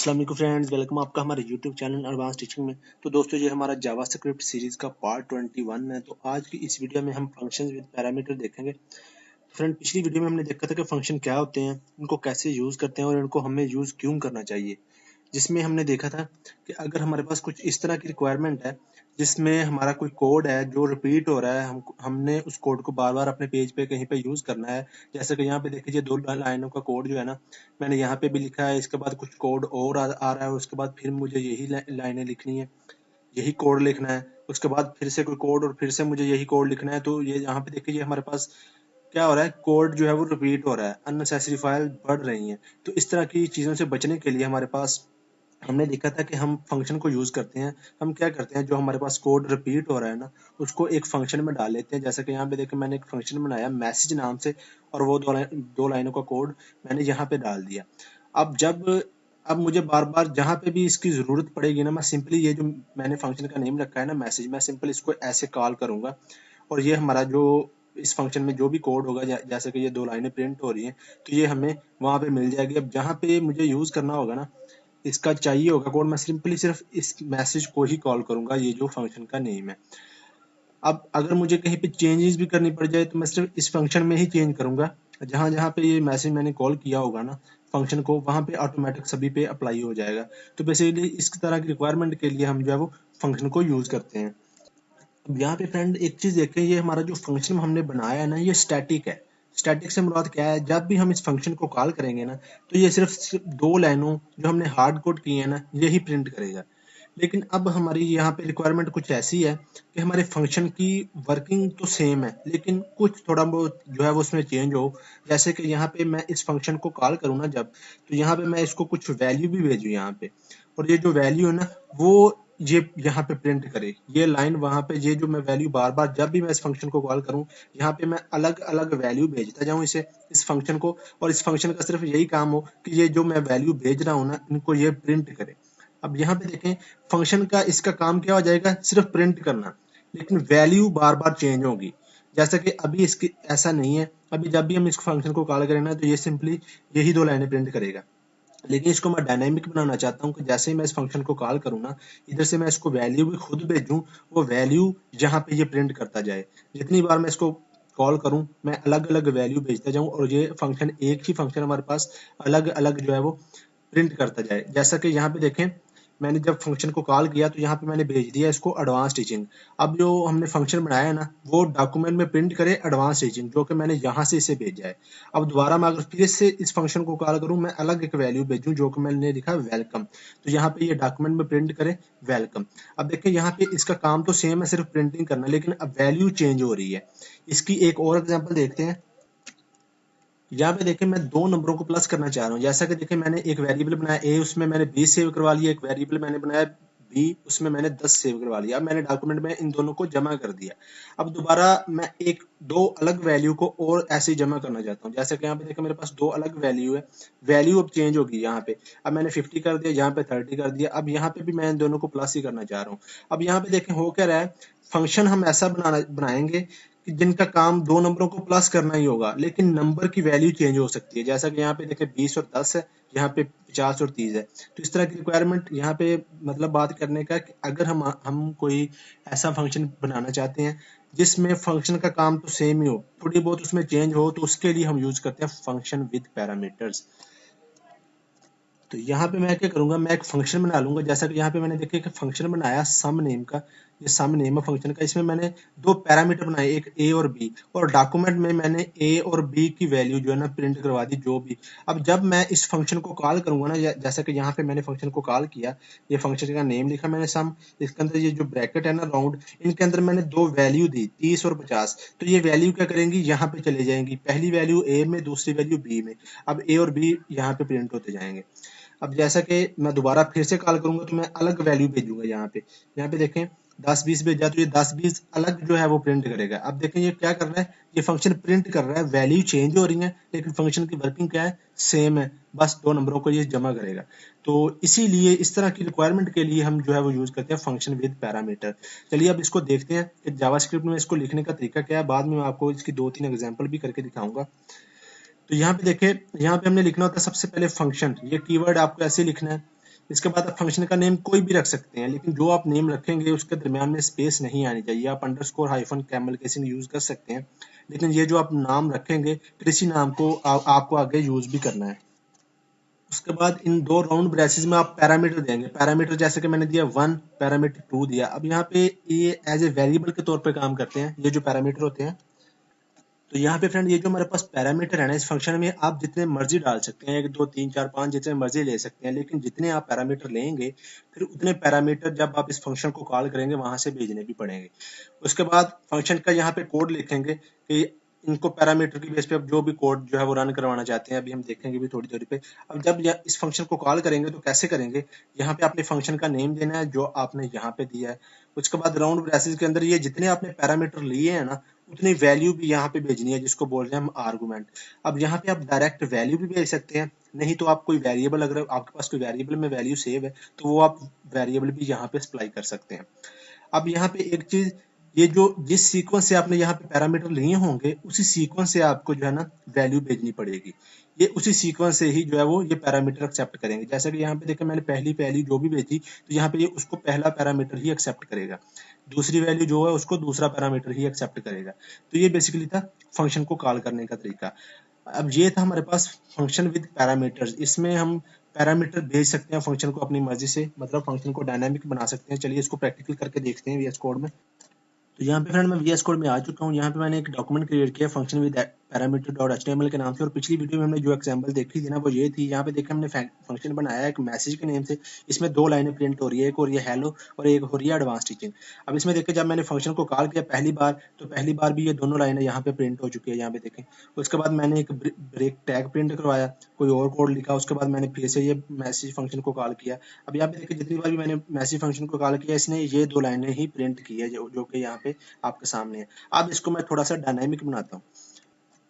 अस्सलाम वालेकुम friends, welcome आपका हमारे यूट्यूब चैनल एडवांस टीचिंग में। तो दोस्तों, ये हमारा जावास्क्रिप्ट सीरीज का पार्ट 21 है। तो आज की इस वीडियो में हम फंक्शंस विद पैरामीटर देखेंगे। फ्रेंड, पिछली वीडियो में हमने देखा था कि फंक्शन क्या होते हैं, इनको कैसे यूज करते हैं और इनको हमें यूज क्यों करना चाहिए। जिसमें हमने देखा था कि अगर हमारे पास कुछ इस तरह की रिक्वायरमेंट है जिसमें हमारा कोई कोड है जो रिपीट हो रहा है, हमने उस कोड को बार बार अपने पेज पे कहीं पे यूज करना है। जैसे कि यहाँ पे देखिए, 2 लाइनों का कोड जो है ना, मैंने यहाँ पे भी लिखा है, इसके बाद कुछ कोड और आ रहा है, उसके बाद फिर मुझे यही लाइनें लिखनी है, यही कोड लिखना है, उसके बाद फिर से कोई कोड और फिर से मुझे यही कोड लिखना है। तो ये यहाँ पे देखिए, हमारे पास क्या हो रहा है, कोड जो है वो रिपीट हो रहा है, अननेसेसरी फाइल बढ़ रही हैं। तो इस तरह की चीज़ों से बचने के लिए हमारे पास हमने देखा था कि हम फंक्शन को यूज करते हैं। हम क्या करते हैं, जो हमारे पास कोड रिपीट हो रहा है ना, उसको एक फंक्शन में डाल लेते हैं। जैसे कि यहाँ पे देखिए, मैंने एक फंक्शन बनाया मैसेज नाम से, और वो दो लाइनों का कोड मैंने यहाँ पे डाल दिया। अब मुझे बार बार जहाँ पे भी इसकी जरूरत पड़ेगी ना, मैं सिंपली ये जो मैंने फंक्शन का नेम रखा है ना मैसेज, मैं सिंपल इसको ऐसे कॉल करूंगा, और ये हमारा जो इस फंक्शन में जो भी कोड होगा, जैसे कि ये 2 लाइनें प्रिंट हो रही हैं, तो ये हमें वहां पे मिल जाएगी। अब जहाँ पे मुझे यूज करना होगा ना, इसका चाहिए होगा कोड, मैं सिंपली सिर्फ इस मैसेज को ही कॉल करूंगा, ये जो फंक्शन का नेम है। अब अगर मुझे कहीं पे चेंजेस भी करनी पड़ जाए तो मैं सिर्फ इस फंक्शन में ही चेंज करूंगा। जहां जहां पे ये मैसेज मैंने कॉल किया होगा ना फंक्शन को, वहां पे ऑटोमेटिक सभी पे अप्लाई हो जाएगा। तो बेसिकली इस तरह की रिक्वायरमेंट के लिए हम जो है वो फंक्शन को यूज करते हैं। अब यहाँ पे फ्रेंड एक चीज देखें, ये हमारा जो फंक्शन हमने बनाया है ना, ये स्टैटिक है। स्टैटिक से मुराद क्या है, जब भी हम इस फंक्शन को कॉल करेंगे ना, तो ये सिर्फ 2 लाइनों जो हमने हार्ड कोड की है ना, यही प्रिंट करेगा। लेकिन अब हमारी यहाँ पे रिक्वायरमेंट कुछ ऐसी है कि हमारे फंक्शन की वर्किंग तो सेम है, लेकिन कुछ थोड़ा बहुत जो है वो उसमें चेंज हो। जैसे कि यहाँ पे मैं इस फंक्शन को कॉल करूँ ना जब, तो यहाँ पे मैं इसको कुछ वैल्यू भी भेजूँ यहाँ पे, और ये जो वैल्यू है ना, वो ये यहाँ पे प्रिंट करे, ये लाइन वहां पे, ये जो मैं वैल्यू बार बार जब भी मैं इस फंक्शन को कॉल करूं, यहाँ पे मैं अलग अलग वैल्यू भेजता जाऊं इस फंक्शन को, और इस फंक्शन का सिर्फ यही काम हो कि ये जो मैं वैल्यू भेज रहा हूँ ना, इनको ये प्रिंट करे। अब यहाँ पे देखें, फंक्शन का इसका काम क्या हो जाएगा, सिर्फ प्रिंट करना, लेकिन वैल्यू बार बार चेंज होगी। जैसा कि अभी इसकी ऐसा नहीं है, अभी जब भी हम इस फंक्शन को कॉल करें ना, तो ये सिंपली यही 2 लाइनें प्रिंट करेगा। लेकिन इसको मैं डायनामिक बनाना चाहता हूँ कि जैसे ही मैं इस फंक्शन को कॉल करूँ ना, इधर से मैं इसको वैल्यू भी खुद भेजूँ, वो वैल्यू यहाँ पे ये प्रिंट करता जाए। जितनी बार मैं इसको कॉल करूँ, मैं अलग अलग वैल्यू भेजता जाऊँ, और ये फंक्शन, एक ही फंक्शन हमारे पास अलग अलग जो है वो प्रिंट करता जाए। जैसा कि यहाँ पे देखें, मैंने जब फंक्शन को कॉल किया तो यहाँ पे मैंने भेज दिया इसको एडवांस टीचिंग। अब जो हमने फंक्शन बनाया है ना, वो डॉक्यूमेंट में प्रिंट करे एडवांस टीचिंग, जो कि मैंने यहाँ से इसे भेजा है। अब दोबारा मैं अगर फिर से इस फंक्शन को कॉल करूँ, मैं अलग एक वैल्यू भेजूँ, जो कि मैंने लिखा वेलकम, तो यहाँ पे ये डॉक्यूमेंट में प्रिंट करे वेलकम। अब देखिए, यहाँ पे इसका काम तो सेम है, सिर्फ प्रिंटिंग करना, लेकिन अब वैल्यू चेंज हो रही है। इसकी एक और एग्जाम्पल देखते हैं। यहाँ पे देखिए, मैं 2 नंबरों को प्लस करना चाह रहा हूँ। जैसा कि देखिए, मैंने एक वेरिएबल बनाया ए, उसमें मैंने 20 सेव करवा लिया, एक वेरिएबल मैंने बनाया बी, उसमें मैंने 10 सेव करवा लिया। अब मैंने डॉक्यूमेंट में इन दोनों को जमा कर दिया। अब दोबारा मैं एक दो अलग वैल्यू को और ऐसे ही जमा करना चाहता हूँ। जैसे कि यहाँ पे देखिए, मेरे पास 2 अलग वैल्यू है, वैल्यू अब चेंज होगी यहाँ पे। अब मैंने 50 कर दिया, यहाँ पे 30 कर दिया। अब यहाँ पे भी मैं इन दोनों को प्लस ही करना चाह रहा हूँ। अब यहाँ पे देखें हो क्या रहा है, फंक्शन हम ऐसा बनाएंगे कि जिनका काम 2 नंबरों को प्लस करना ही होगा, लेकिन नंबर की वैल्यू चेंज हो सकती है। जैसा कि यहाँ पे देखिए 20 और 10 है, यहाँ पे 50 और 30 है। तो इस तरह की रिक्वायरमेंट यहाँ पे मतलब बात करने का कि अगर हम कोई ऐसा फंक्शन बनाना चाहते हैं जिसमें फंक्शन का काम तो सेम ही हो, थोड़ी बहुत उसमें चेंज हो, तो उसके लिए हम यूज करते हैं फंक्शन विद पैरामीटर्स। तो यहाँ पे मैं क्या करूंगा, मैं एक फंक्शन बना लूंगा। जैसा कि यहाँ पे मैंने देखिए कि फंक्शन बनाया सम नेम का, ये सम नेम है फंक्शन का। इसमें मैंने 2 पैरामीटर बनाए, एक ए और बी, और डॉक्यूमेंट में मैंने ए और बी की वैल्यू जो है ना प्रिंट करवा दी, जो भी। अब जब मैं इस फंक्शन को कॉल करूंगा ना, जैसा कि यहाँ पे मैंने फंक्शन को कॉल किया, ये फंक्शन का नेम लिखा मैंने सम, इसके अंदर ये जो ब्रैकेट है ना राउंड, इनके अंदर मैंने 2 वैल्यू दी, 30 और 50। तो ये वैल्यू क्या करेंगी, यहाँ पे चले जाएंगी, पहली वैल्यू ए में, दूसरी वैल्यू बी में। अब ए और बी यहाँ पे प्रिंट होते जाएंगे। अब जैसा कि मैं दोबारा फिर से कॉल करूंगा, तो मैं अलग वैल्यू भेजूंगा। यहाँ पे देखें 10-20 भेजा, तो ये 10-20 अलग जो है वो प्रिंट करेगा। अब देखें ये क्या कर रहा है, ये फंक्शन प्रिंट कर रहा है, वैल्यू चेंज हो रही है, लेकिन फंक्शन की वर्किंग क्या है, सेम है, बस 2 नंबरों को ये जमा करेगा। तो इसीलिए इस तरह की रिक्वायरमेंट के लिए हम जो है वो यूज करते हैं फंक्शन विद पैरामीटर। चलिए अब इसको देखते हैं कि जावास्क्रिप्ट में इसको लिखने का तरीका क्या है। बाद में मैं आपको इसकी 2-3 एग्जाम्पल भी करके दिखाऊंगा। तो यहाँ पे देखिए, यहाँ पे हमने लिखना होता है सबसे पहले फंक्शन, ये कीवर्ड आपको ऐसे लिखना है। इसके बाद आप फंक्शन का नेम कोई भी रख सकते हैं, लेकिन जो आप नेम रखेंगे उसके दरमियान में स्पेस नहीं आनी चाहिए। आप underscore hyphen camel casing use कर सकते हैं, लेकिन ये जो आप नाम रखेंगे फिर इसी नाम को आपको आगे यूज भी करना है। उसके बाद इन दो राउंड ब्रेसेस में आप पैरामीटर देंगे। पैरामीटर जैसे कि मैंने दिया 1, पैरामीटर 2 दिया। अब यहाँ पे ये एज ए वेरिएबल के तौर पे काम करते हैं, ये जो पैरामीटर होते हैं। तो यहाँ पे फ्रेंड ये जो हमारे पास पैरामीटर है ना, इस फंक्शन में आप जितने मर्जी डाल सकते हैं, 1 2 3 4 5 जितने मर्जी ले सकते हैं, लेकिन जितने आप पैरामीटर लेंगे फिर उतने पैरामीटर जब आप इस फंक्शन को कॉल करेंगे वहां से भेजने भी पड़ेंगे। उसके बाद फंक्शन का यहाँ पे कोड लिखेंगे कि इनको पैरामीटर की बेस पे अब जो भी कोड जो है वो रन करवाना चाहते हैं, अभी हम देखेंगे भी थोड़ी देर पे। अब जब इस फंक्शन को कॉल करेंगे तो कैसे करेंगे, यहाँ पे आपने फंक्शन का नेम देना है जो आपने यहाँ पे दिया है। उसके बाद राउंड ब्रेसेस के अंदर ये जितने आपने पैरामीटर लिए हैं ना उतनी वैल्यू भी यहाँ पे भेजनी है, जिसको बोल रहे हैं हम आर्गुमेंट। अब यहाँ पे आप डायरेक्ट वैल्यू भी भेज सकते हैं, नहीं तो आप कोई वेरिएबल, अगर आपके पास कोई वेरिएबल में वैल्यू सेव है तो वो आप वेरिएबल भी यहाँ पे सप्लाई कर सकते हैं। अब यहाँ पे एक चीज, ये जो जिस सीक्वेंस से आपने यहाँ पे पैरामीटर लिए होंगे उसी सीक्वेंस से आपको जो है ना वैल्यू भेजनी पड़ेगी। ये उसी सीक्वेंस से ही जो है वो ये पैरामीटर एक्सेप्ट करेंगे। जैसे कि यहाँ पे देखिए मैंने पहली पहली जो भी भेजी तो यहाँ पे ये उसको पहला पैरामीटर ही एक्सेप्ट करेगा, दूसरी वैल्यू जो है उसको दूसरा पैरामीटर ही एक्सेप्ट करेगा। तो ये बेसिकली था फंक्शन को कॉल करने का तरीका। अब ये था हमारे पास फंक्शन विद पैरामीटर्स। इसमें हम पैरामीटर भेज सकते हैं फंक्शन को अपनी मर्जी से, मतलब फंक्शन को डायनामिक बना सकते हैं। चलिए इसको प्रैक्टिकल करके देखते हैं वीएस कोड में। तो यहाँ पे फ्रेंड मैं वीएस कोड में आ चुका हूँ। यहाँ पे मैंने एक डॉक्यूमेंट क्रिएट किया function with parameter dot HTML के नाम से, और पिछली वीडियो में हमने जो एग्जांपल देखी थी ना वो ये थी। यहाँ पे देखिए हमने फंक्शन बनाया एक मैसेज के नेम से, इसमें 2 लाइनें प्रिंट हो रही है, एक हो रही है हेलो और एक हो रही है एडवांस टीचिंग। अब इसमें देखिए जब मैंने फंक्शन को कॉल किया पहली बार तो पहली बार भी ये दोनों लाइनें यहाँ पे प्रिंट हो चुकी है, यहाँ पे देखें। उसके बाद मैंने एक ब्रेक टैग प्रिंट करवाया, कोई और कोड लिखा, उसके बाद मैंने फिर से ये मैसेज फंक्शन को कॉल किया। अब यहाँ पे देखिए जितनी बार भी मैंने मैसेज फंक्शन को कॉल किया इसने ये 2 लाइनें ही प्रिंट की है, जो कि यहाँ पे आपके सामने है। अब इसको मैं थोड़ा सा डायनामिक बनाता हूँ।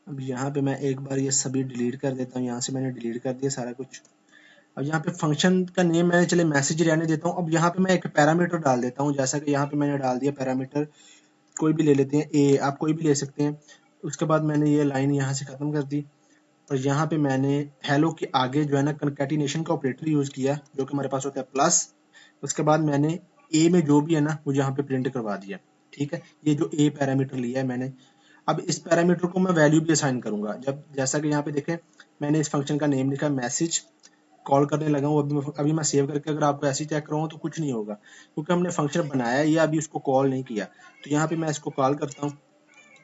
अब यहाँ पे मैं एक बार ये सभी डिलीट कर देता हूँ, यहाँ से मैंने डिलीट कर दिया सारा कुछ। अब यहाँ पे फंक्शन का नेम मैंने चले मैसेज रहने देता हूँ। अब यहाँ पे मैं एक पैरामीटर डाल देता हूँ, जैसा कि यहाँ पे मैंने डाल दिया पैरामीटर, कोई भी ले लेते हैं, ए आप कोई भी ले सकते हैं। उसके बाद मैंने ये लाइन यहाँ से खत्म कर दी और यहाँ पे मैंने हेलो के आगे जो है ना कंकैटिनेशन का ऑपरेटर यूज किया, जो कि हमारे पास होता है प्लस। उसके बाद मैंने ए में जो भी है ना वो यहाँ पे प्रिंट करवा दिया। ठीक है, ये जो ए पैरामीटर लिया है मैंने। अब इस पैरामीटर को मैं वैल्यू भी असाइन करूंगा। जब जैसा कि यहाँ पे देखें मैंने इस फंक्शन का नेम लिखा मैसेज, कॉल करने लगा हूँ। अभी मैं सेव करके अगर आपको ऐसे चेक करूँ तो कुछ नहीं होगा, क्योंकि हमने फंक्शन बनाया है, ये अभी उसको कॉल नहीं किया। तो यहाँ पे मैं इसको कॉल करता हूँ,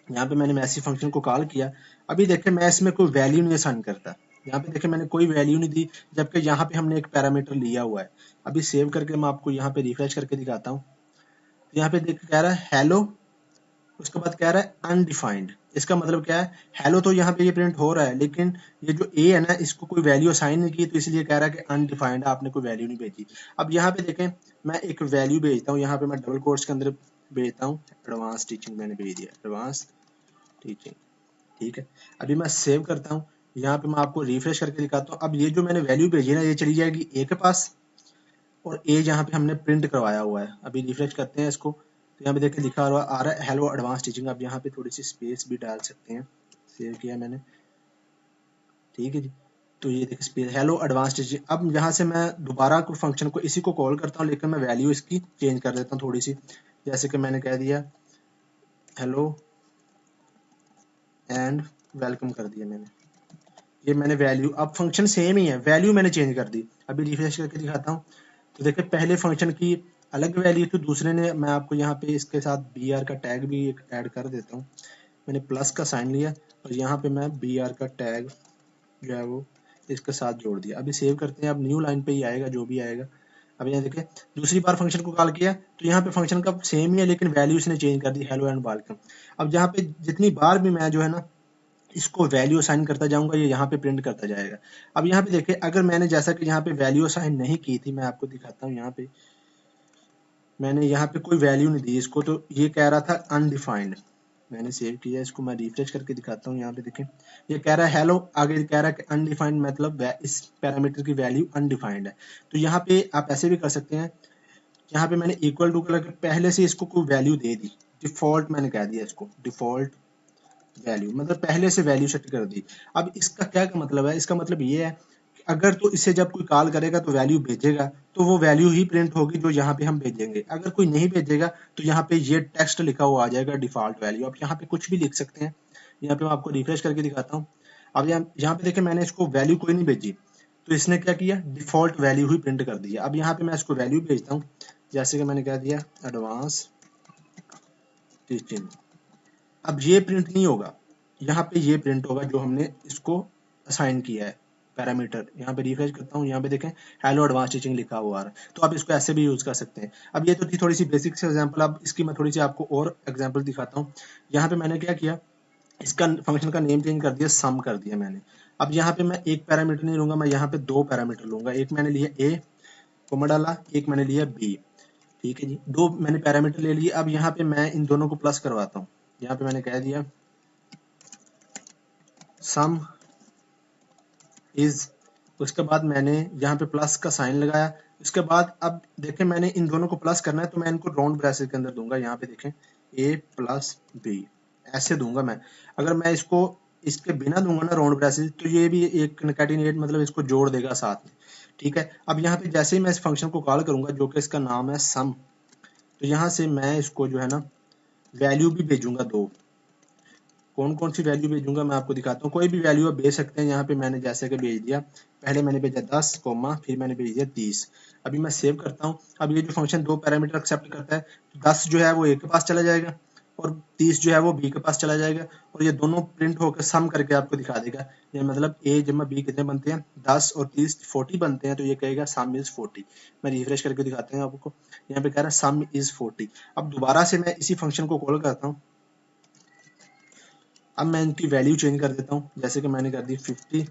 यहाँ पे मैंने मैसेज फंक्शन को कॉल किया। अभी देखें मैं इसमें कोई वैल्यू नहीं असाइन करता, यहाँ पे देखें मैंने कोई वैल्यू नहीं दी, जबकि यहाँ पे हमने एक पैरामीटर लिया हुआ है। अभी सेव करके मैं आपको यहाँ पे रिफ्रेश करके दिखाता हूँ। यहाँ पे देख कह रहा है हेलो, उसके बाद कह रहा है अनडिफाइंड। इसका मतलब क्या है, हेलो तो यहाँ पे ये प्रिंट हो रहा है, लेकिन ये जो ए है ना इसको कोई वैल्यू असाइन नहीं की, तो इसलिए कह रहा है कि अनडिफाइंड, आपने कोई वैल्यू नहीं भेजी। अब यहाँ पे देखें मैं एक वैल्यू भेजता हूँ, यहाँ पे मैं डबल कोट्स के अंदर भेजता हूँ एडवांस टीचिंग, मैंने भेज दिया एडवांस टीचिंग। ठीक है, अभी मैं सेव करता हूँ, यहाँ पे मैं आपको रिफ्रेश करके दिखाता हूँ। अब ये जो मैंने वैल्यू भेजी ना ये चली जाएगी ए के पास, और ए यहाँ पे हमने प्रिंट करवाया हुआ है। अभी रिफ्रेश करते हैं इसको, तो यहाँ पे देखिए लिखा हुआ आ रहा है हेलो एडवांस टीचिंग। अब यहाँ पे थोड़ी सी स्पेस भी डाल सकते हैं, सेव किया मैंने। ठीक है जी, तो ये देखिए स्पेस हेलो एडवांस टीचिंग। अब यहाँ से मैं दोबारा को फंक्शन को इसी को कॉल करता हूँ, लेकिन मैं वैल्यू इसकी चेंज कर देता हूँ थोड़ी सी। जैसे कि मैंने कह दिया हेलो एंड वेलकम कर दिया मैंने, ये मैंने वैल्यू, अब फंक्शन सेम ही है, वैल्यू मैंने चेंज कर दी। अभी रिफ्रेश करके दिखाता हूँ, तो देखिए पहले फंक्शन की अलग वैल्यू थी, दूसरे ने, मैं आपको यहाँ पे इसके साथ बी आर का टैग भी ऐड कर देता हूँ। मैंने प्लस का साइन लिया और यहाँ पे मैं बी आर का टैग जो है वो इसके साथ जोड़ दिया। अभी सेव करते हैं, अब न्यू लाइन पे ही आएगा जो भी आएगा। अब यहाँ देखिए दूसरी बार फंक्शन को कॉल किया तो यहाँ पे फंक्शन का सेम ही है, लेकिन वैल्यू इसने चेंज कर दी हेलो एंड वेलकम। अब यहाँ पे जितनी बार भी मैं जो है ना इसको वैल्यू असाइन करता जाऊंगा ये यहाँ पे प्रिंट करता जाएगा। अब यहाँ पे देखिए अगर मैंने जैसा कि यहाँ पे वैल्यू असाइन नहीं की थी, मैं आपको दिखाता हूँ, यहाँ पे मैंने यहाँ पे कोई वैल्यू नहीं दी इसको, तो ये कह रहा था अनडिफाइंड। मैंने सेव किया इसको, मैं रिफ्रेश करके दिखाता हूँ। यहाँ पे देखें ये कह रहा है हेलो, आगे कह रहा है कि अनडिफाइंड, मतलब इस पैरामीटर की वैल्यू अनडिफाइंड है। तो यहाँ पे आप ऐसे भी कर सकते हैं, यहाँ पे मैंने इक्वल टू करके पहले से इसको कोई वैल्यू दे दी, डिफॉल्ट मैंने कह दिया इसको डिफॉल्ट वैल्यू, मतलब पहले से वैल्यू सेट कर दी। अब इसका क्या मतलब है, इसका मतलब ये है कि अगर तो इसे जब कोई कॉल करेगा तो वैल्यू भेजेगा, तो वो वैल्यू ही प्रिंट होगी जो यहाँ पे हम भेजेंगे। अगर कोई नहीं भेजेगा तो यहाँ पे ये टेक्स्ट लिखा हुआ आ जाएगा डिफॉल्ट वैल्यू। आप यहाँ पे कुछ भी लिख सकते हैं। यहाँ पे मैं आपको रिफ्रेश करके दिखाता हूँ। अब यहाँ पे देखिए मैंने इसको वैल्यू कोई नहीं भेजी, तो इसने क्या किया, डिफॉल्ट वैल्यू ही प्रिंट कर दिया। अब यहाँ पे मैं इसको वैल्यू भेजता हूँ, जैसे कि मैंने कह दिया एडवांस टीचिंग। अब ये प्रिंट नहीं होगा, यहाँ पे ये प्रिंट होगा जो हमने इसको असाइन किया है पैरामीटर। यहाँ पे रिफ्रेश करता हूँ, यहाँ पे देखें हेलो एडवांस टीचिंग लिखा हुआ है। तो आप इसको ऐसे भी यूज कर सकते हैं। अब ये तो थी थोड़ी सी बेसिक से एग्जांपल। अब इसकी मैं थोड़ी सी आपको और एग्जांपल दिखाता हूँ। यहाँ पे मैंने क्या किया, इसका फंक्शन का नेम चेंज कर दिया, सम कर दिया मैंने। अब यहाँ पे मैं एक पैरामीटर नहीं लूंगा, मैं यहाँ पे दो पैरामीटर लूंगा। एक मैंने लिया ए कोमा डाला, एक मैंने लिया बी। ठीक है जी, दो मैंने पैरामीटर ले लिए। अब यहाँ पे मैं इन दोनों को प्लस करवाता हूँ। यहाँ पे मैंने कह दिया सम इज, उसके बाद मैंने यहाँ पे प्लस का साइन लगाया। उसके बाद अब देखें मैंने इन दोनों को प्लस करना है, तो मैं इनको राउंड ब्रैकेट के अंदर दूंगा। यहाँ पे देखें a प्लस बी ऐसे दूंगा मैं। अगर मैं इसको इसके बिना दूंगा ना राउंड ब्रैकेट, तो ये भी एक कंकैटिनेट मतलब इसको जोड़ देगा साथ में। ठीक है, अब यहाँ पे जैसे ही मैं इस फंक्शन को कॉल करूंगा जो कि इसका नाम है सम, तो यहाँ से मैं इसको जो है ना वैल्यू भी भेजूंगा दो। कौन कौन सी वैल्यू भेजूंगा मैं आपको दिखाता हूँ। कोई भी वैल्यू आप भेज सकते हैं। यहाँ पे मैंने जैसे कि भेज दिया, पहले मैंने भेजा 10 कोमा, फिर मैंने भेज दिया 30। अभी मैं सेव करता हूँ। अब ये जो फंक्शन दो पैरामीटर एक्सेप्ट करता है, 10 जो है वो ए के पास चला जाएगा और 30 जो है वो बी के पास चला जाएगा, और ये दोनों प्रिंट होकर सम करके आपको दिखा देगा। ये मतलब ए जमा बी कितने बनते हैं, 10 और 30 40 बनते हैं। तो ये कहेगा सम इज 40। मैं रिफ्रेश करके दिखाते हैं आपको। यहाँ पे कह रहा है सम इज 40। अब दोबारा से मैं इसी फंक्शन को कॉल करता हूँ। अब मैं इनकी वैल्यू चेंज कर देता हूँ, जैसे कि मैंने कर दी 50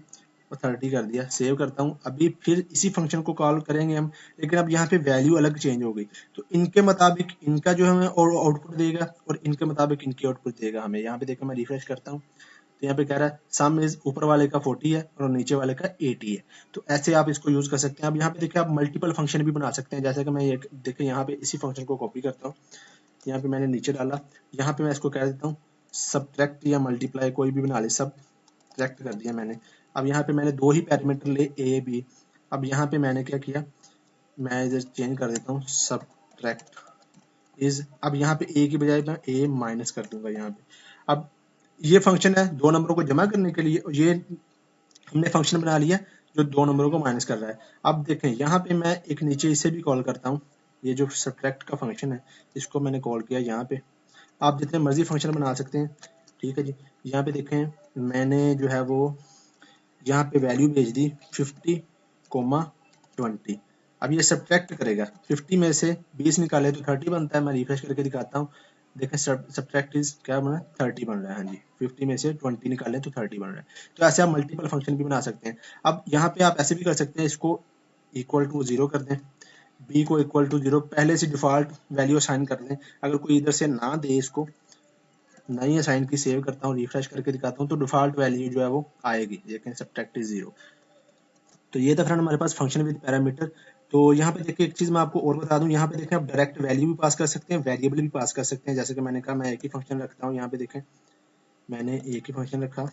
और 30 कर दिया। सेव करता हूँ। अभी फिर इसी फंक्शन को कॉल करेंगे हम, लेकिन अब यहाँ पे वैल्यू अलग चेंज हो गई। तो इनके मुताबिक इनका जो हमें आउटपुट देगा और इनके मुताबिक इनकी आउटपुट देगा हमें। यहाँ पे देखो मैं रिफ्रेश करता हूँ, तो यहाँ पे कह रहा है सम इज ऊपर वाले का 40 है और नीचे वाले का 80 है। तो ऐसे आप इसको यूज कर सकते हैं। अब यहाँ पे देखिए आप मल्टीपल फंक्शन भी बना सकते हैं। जैसे कि मैं देखिए यहाँ पे इसी फंक्शन को कॉपी करता हूँ, यहाँ पे मैंने नीचे डाला। यहाँ पे मैं इसको कह देता हूँ सब्ट्रैक्ट या मल्टीप्लाई, कोई भी बना ले, सब्ट्रैक्ट कर दिया मैंने। अब यहाँ पे मैंने दो ही पैरामीटर ले ए बी। अब यहाँ पे मैंने क्या किया, मैं इधर चेंज कर देता हूँ सब्ट्रैक्ट इज। अब यहाँ पे ए की बजाय मैं ए माइनस कर दूंगा यहाँ पे। अब ये फंक्शन है दो नंबरों को जमा करने के लिए, और ये हमने फंक्शन बना लिया जो दो नंबरों को माइनस कर रहा है। अब देखें यहाँ पे मैं एक नीचे इसे भी कॉल करता हूँ। ये जो सब्ट्रैक्ट का फंक्शन है इसको मैंने कॉल किया यहाँ पे। आप जितने मर्जी फंक्शन बना सकते हैं। ठीक है जी, यहाँ पे देखें मैंने जो है वो यहाँ पे वैल्यू भेज दी 50 कोमा 20। अब ये सब्ट्रैक्ट करेगा, 50 में से 20 निकाले तो 30 बनता है। मैं रिफ्रेश करके दिखाता हूँ, देखें सब्ट्रैक्ट इज क्या बना है, 30 बन रहा है। हाँ जी, 50 में से 20 निकालें तो 30 बन रहा है। तो ऐसे आप मल्टीपल फंक्शन भी बना सकते हैं। अब यहाँ पे आप ऐसे भी कर सकते हैं, इसको इक्वल टू 0 कर दें, बी को इक्वल टू 0, पहले से डिफॉल्ट वैल्यू असाइन कर दें। अगर कोई इधर से ना दे, इसको नहीं असाइन की, सेव करता हूँ, रिफ्रेश करके दिखाता हूँ, तो डिफॉल्ट वैल्यू जो है वो आएगी, लेकिन सब्ट्रैक्ट इज 0। तो ये था फ्रेंड हमारे पास फंक्शन विद पैरामीटर। तो यहाँ पे देखिए एक चीज मैं आपको और बता दूं, यहाँ पे देखें आप डायरेक्ट वैल्यू भी पास कर सकते हैं, वेरिएबल भी पास कर सकते हैं। जैसे कि मैंने कहा मैं एक ही फंक्शन रखता हूँ। यहाँ पे देखें मैंने एक ही फंक्शन रखा,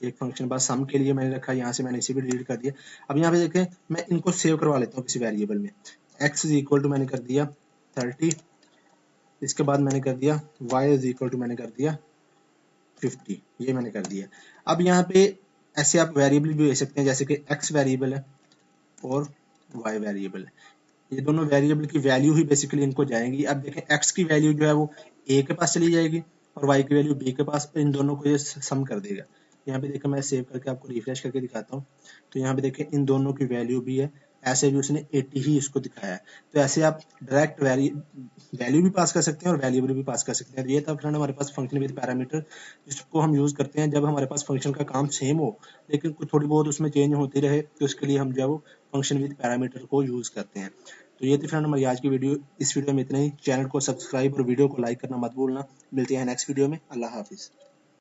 एक फंक्शन बाद सम के लिए मैंने रखा, यहाँ से मैंने इसे भी डिलीट कर दिया। अब यहाँ पे देखें मैं इनको सेव करवा लेता हूँ किसी वेरिएबल में। x इज इक्वल टू मैंने कर दिया 30, इसके बाद मैंने कर दिया y इज इक्वल टू मैंने कर दिया 50, ये मैंने कर दिया। अब यहाँ पे ऐसे आप वेरिएबल भी भेज सकते हैं, जैसे कि x वेरिएबल है और y वेरिएबल है। ये दोनों वेरिएबल की वैल्यू ही बेसिकली इनको जाएंगी। अब देखें x की वैल्यू जो है वो a के पास चली जाएगी और y की वैल्यू b के पास, इन दोनों को ये सम कर देगा। यहाँ पे देखें मैं सेव करके आपको रिफ्रेश करके दिखाता हूँ, तो यहाँ पे देखें इन दोनों की वैल्यू भी है, ऐसे भी उसने 80 ही इसको दिखाया है। तो ऐसे आप डायरेक्ट वैल्यू भी पास कर सकते हैं और वेरिएबल भी पास कर सकते हैं। तो ये था फ्रेंड हमारे पास फंक्शन विद पैरामीटर, जिसको हम यूज करते हैं जब हमारे पास फंक्शन का काम सेम हो लेकिन कुछ थोड़ी बहुत उसमें चेंज होती रहे, तो उसके लिए हम जो है वो फंक्शन विद पैरामीटर को यूज करते हैं। तो ये थी फ्रेंड हमारी आज की वीडियो। इस वीडियो में इतना ही। चैनल को सब्सक्राइब और वीडियो को लाइक करना मत भूलना। मिलते हैं नेक्स्ट वीडियो में। अल्लाह हाफिज।